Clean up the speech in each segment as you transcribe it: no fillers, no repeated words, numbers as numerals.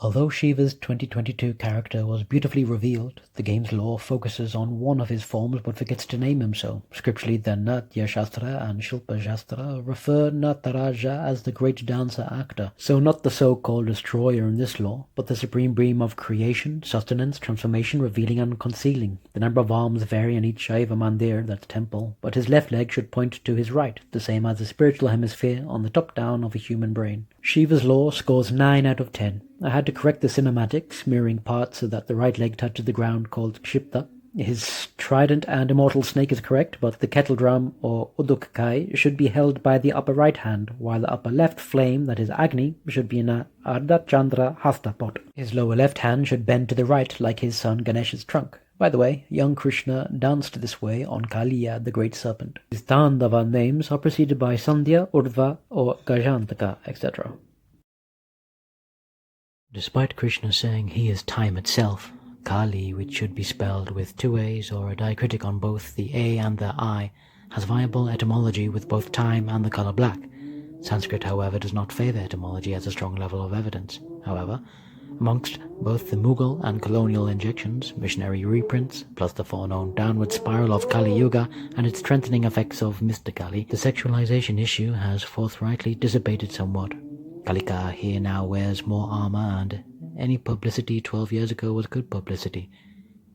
Although Shiva's 2022 character was beautifully revealed, the game's lore focuses on one of his forms but forgets to name him so. Scripturally, the Natya Shastra and Shilpa Shastra refer Nataraja as the great dancer actor, so not the so-called destroyer in this lore, but the supreme beam of creation, sustenance, transformation, revealing and concealing. The number of arms vary in each Shiva mandir, that's temple, but his left leg should point to his right, the same as the spiritual hemisphere on the top down of a human brain. Shiva's lore scores 9 out of 10. I had to correct the cinematics, mirroring parts so that the right leg touches the ground called Kshipta. His trident and immortal snake is correct, but the kettle drum, or Udukkai, should be held by the upper right hand, while the upper left flame, that is Agni, should be in a Ardha Chandra Hasta pot. His lower left hand should bend to the right, like his son Ganesh's trunk. By the way, young Krishna danced this way on Kāli, the great serpent. His Tāndava names are preceded by Sandhya, Urdhva, or Gajantaka, etc. Despite Krishna saying he is time itself, Kāli, which should be spelled with 2 A's or a diacritic on both the A and the I, has viable etymology with both time and the color black. Sanskrit, however, does not favor etymology as a strong level of evidence. However, amongst both the Mughal and colonial injections, missionary reprints, plus the foreknown downward spiral of Kali Yuga and its strengthening effects of mystically, the sexualization issue has forthrightly dissipated somewhat. Kalika here now wears more armor, and any publicity 12 years ago was good publicity.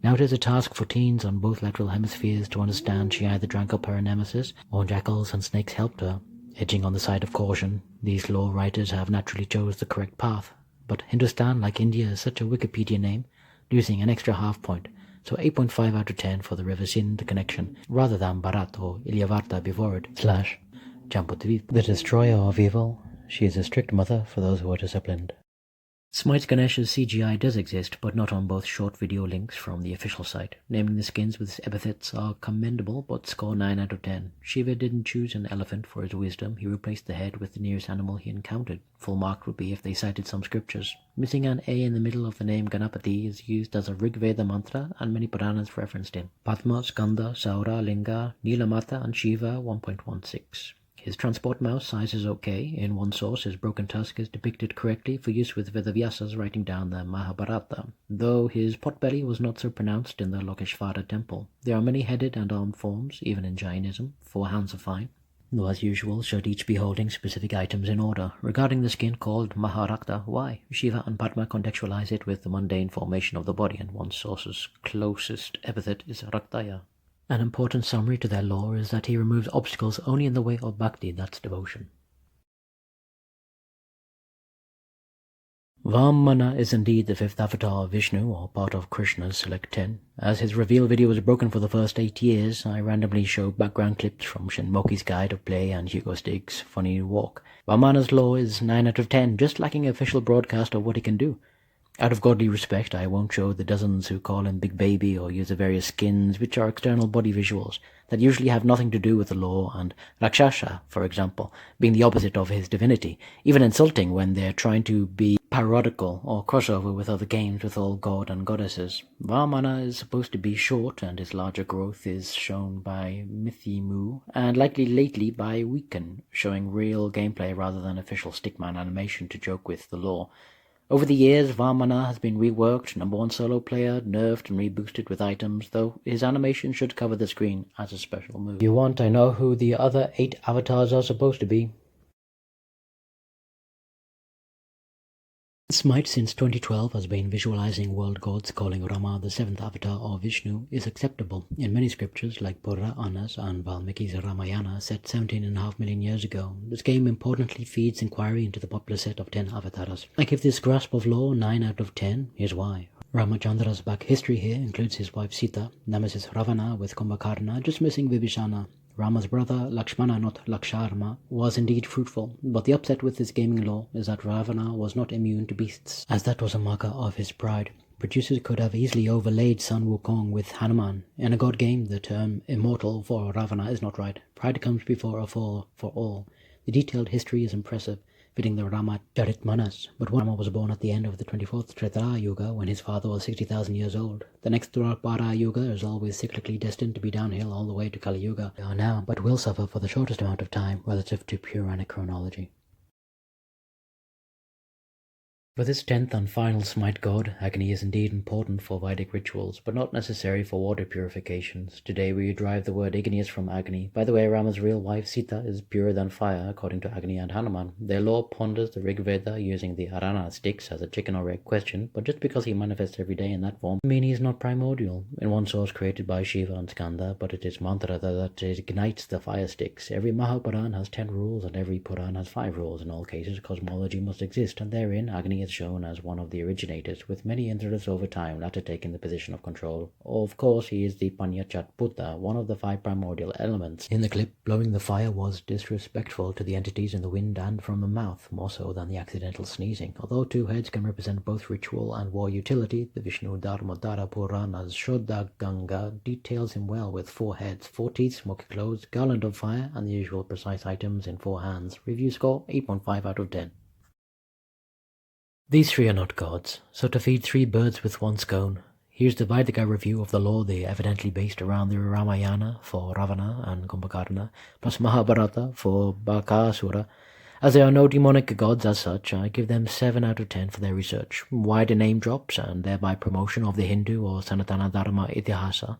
Now it is a task for teens on both lateral hemispheres to understand she either drank up her nemesis, or jackals and snakes helped her. Edging on the side of caution, these lore writers have naturally chose the correct path. But Hindustan, like India, is such a Wikipedia name, losing an extra half point, so 8.5 out of 10 for the river Sindh connection, rather than Bharat or Ilyavarta before it, / Jambudvip, the destroyer of evil. She is a strict mother for those who are disciplined. Smite Ganesh's CGI does exist, but not on both short video links from the official site. Naming the skins with epithets are commendable, but score 9 out of 10. Shiva didn't choose an elephant for his wisdom, he replaced the head with the nearest animal he encountered. Full mark would be if they cited some scriptures. Missing an A in the middle of the name Ganapati is used as a Rig Veda mantra, and many Puranas referenced him. Padma, Skanda, Saura, Linga, Nilamata and Shiva 1.16. His transport mouse size is okay. In one source, his broken tusk is depicted correctly for use with Vedavyasas writing down the Mahabharata, though his potbelly was not so pronounced in the Lokeshvara temple. There are many headed and armed forms, even in Jainism. 4 hands are fine, though as usual should each be holding specific items in order. Regarding the skin called Maharakta, why? Shiva and Padma contextualize it with the mundane formation of the body, and one source's closest epithet is Raktaya. An important summary to their lore is that he removes obstacles only in the way of bhakti, that's devotion. Vāmana is indeed the 5th avatar of Vishnu, or part of Krishna's Select 10. As his reveal video was broken for the first 8 years, I randomly showed background clips from Shinmoki's Guide of Play and Hugo Stig's Funny Walk. Vāmana's lore is 9 out of 10, just lacking official broadcast of what he can do. Out of godly respect, I won't show the dozens who call him Big Baby or use the various skins, which are external body visuals that usually have nothing to do with the lore, and Rakshasa, for example, being the opposite of his divinity, even insulting when they're trying to be parodical or crossover with other games with all god and goddesses. Vāmana is supposed to be short, and his larger growth is shown by Mithimu, and likely lately by Weaken, showing real gameplay rather than official stickman animation to joke with the lore. Over the years, Vāmana has been reworked, number 1 solo player, nerfed and reboosted with items, though his animation should cover the screen as a special move. If you want, I know who the other 8 avatars are supposed to be. Smite since 2012 has been visualizing world gods calling Rāma the 7th avatar of Vishnu is acceptable. In many scriptures like Puranas and Valmiki's Ramayana set 17.5 million years ago, this game importantly feeds inquiry into the popular set of 10 avatars. I give this grasp of lore 9 out of 10, here's why. Ramachandra's back history here includes his wife Sita, nemesis Ravana with Kumbhakarna, just missing Vibhishana. Rama's brother, Lakshmana not Laksharma, was indeed fruitful, but the upset with this gaming lore is that Ravana was not immune to beasts, as that was a marker of his pride. Producers could have easily overlaid Sun Wukong with Hanuman. In a god game, the term immortal for Ravana is not right. Pride comes before a fall for all. The detailed history is impressive, fitting the Rama Charitmanas, but Rama was born at the end of the 24th Treta Yuga when his father was 60,000 years old. The next Dwapara Yuga is always cyclically destined to be downhill all the way to Kali Yuga. They are now, but will suffer for the shortest amount of time relative to Puranic chronology. For this 10th and final Smite god, Agni is indeed important for Vedic rituals, but not necessary for water purifications. Today we derive the word igneous from Agni. By the way, Rama's real wife Sita is purer than fire, according to Agni and Hanuman. Their lore ponders the Rig Veda using the Arana sticks as a chicken or egg question, but just because he manifests every day in that form, mean he is not primordial. In one source created by Shiva and Skanda, but it is mantra that ignites the fire sticks. Every Mahapuran has 10 rules, and every Puran has 5 rules. In all cases, cosmology must exist, and therein Agni is shown as one of the originators, with many Indras over time latter taking the position of control. Of course, he is the Panyachat Buddha, one of the 5 primordial elements. In the clip, blowing the fire was disrespectful to the entities in the wind and from the mouth, more so than the accidental sneezing. Although 2 heads can represent both ritual and war utility, the Vishnu Dharmodara Purana's Shodha Ganga details him well with 4 heads, 4 teeth, smoky clothes, garland of fire, and the usual precise items in 4 hands. Review score 8.5 out of 10. These 3 are not gods, so to feed 3 birds with 1 scone. Here's the Vedika review of the lore they evidently based around the Ramayana for Ravana and Kumbhakarna, plus Mahabharata for Bakāsura. As there are no demonic gods as such, I give them 7 out of 10 for their research, wider name drops, and thereby promotion of the Hindu or Sanatana Dharma Itihasa.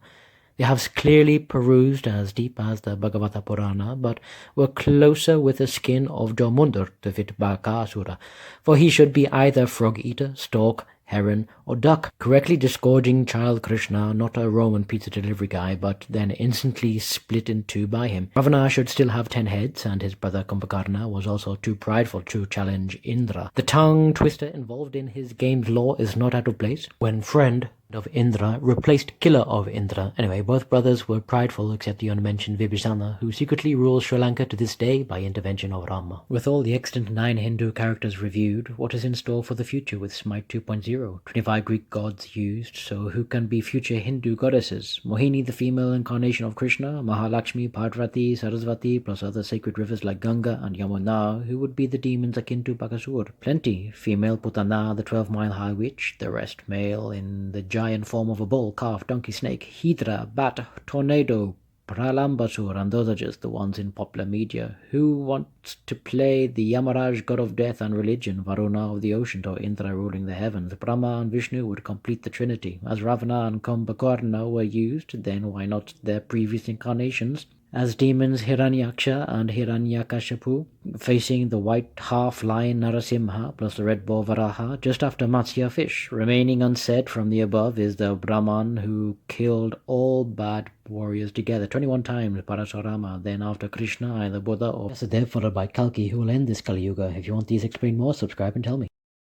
They have clearly perused as deep as the Bhagavata Purana, but were closer with the skin of Jomundur to fit Bakāsura, for he should be either frog-eater, stork, heron, or duck, correctly disgorging child Krishna, not a Roman pizza delivery guy, but then instantly split in 2 by him. Ravana should still have 10 heads, and his brother Kumbhakarna was also too prideful to challenge Indra. The tongue twister involved in his game's lore is not out of place. When friend of Indra replaced killer of Indra. Anyway, both brothers were prideful except the unmentioned Vibhisana, who secretly rules Sri Lanka to this day by intervention of Rāma. With all the extant 9 Hindu characters reviewed, what is in store for the future with Smite 2.0? 25 Greek gods used, so who can be future Hindu goddesses? Mohini, the female incarnation of Krishna, Mahalakshmi, Parvati, Sarasvati, plus other sacred rivers like Ganga and Yamuna, who would be the demons akin to Bakāsura. Plenty. Female Putana, the 12-mile high witch, the rest male in the giant form of a bull, calf, donkey, snake, hydra, bat, tornado, Pralambasur, and those are just the ones in popular media. Who wants to play the Yamaraj, god of death and religion, Varuna of the ocean, or Indra ruling the heavens? Brahma and Vishnu would complete the trinity. As Ravana and Kumbhakarna were used, then why not their previous incarnations? As demons Hiranyaksha and Hiranyakashipu, facing the white half-lion Narasimha plus the red boar Varaha, just after Matsya fish. Remaining unsaid from the above is the Brahman who killed all bad warriors together 21 times, Parasurama, then after Krishna, either Buddha or Vasudev, followed by Kalki, who will end this Kali Yuga. If you want these explained more, subscribe and tell me.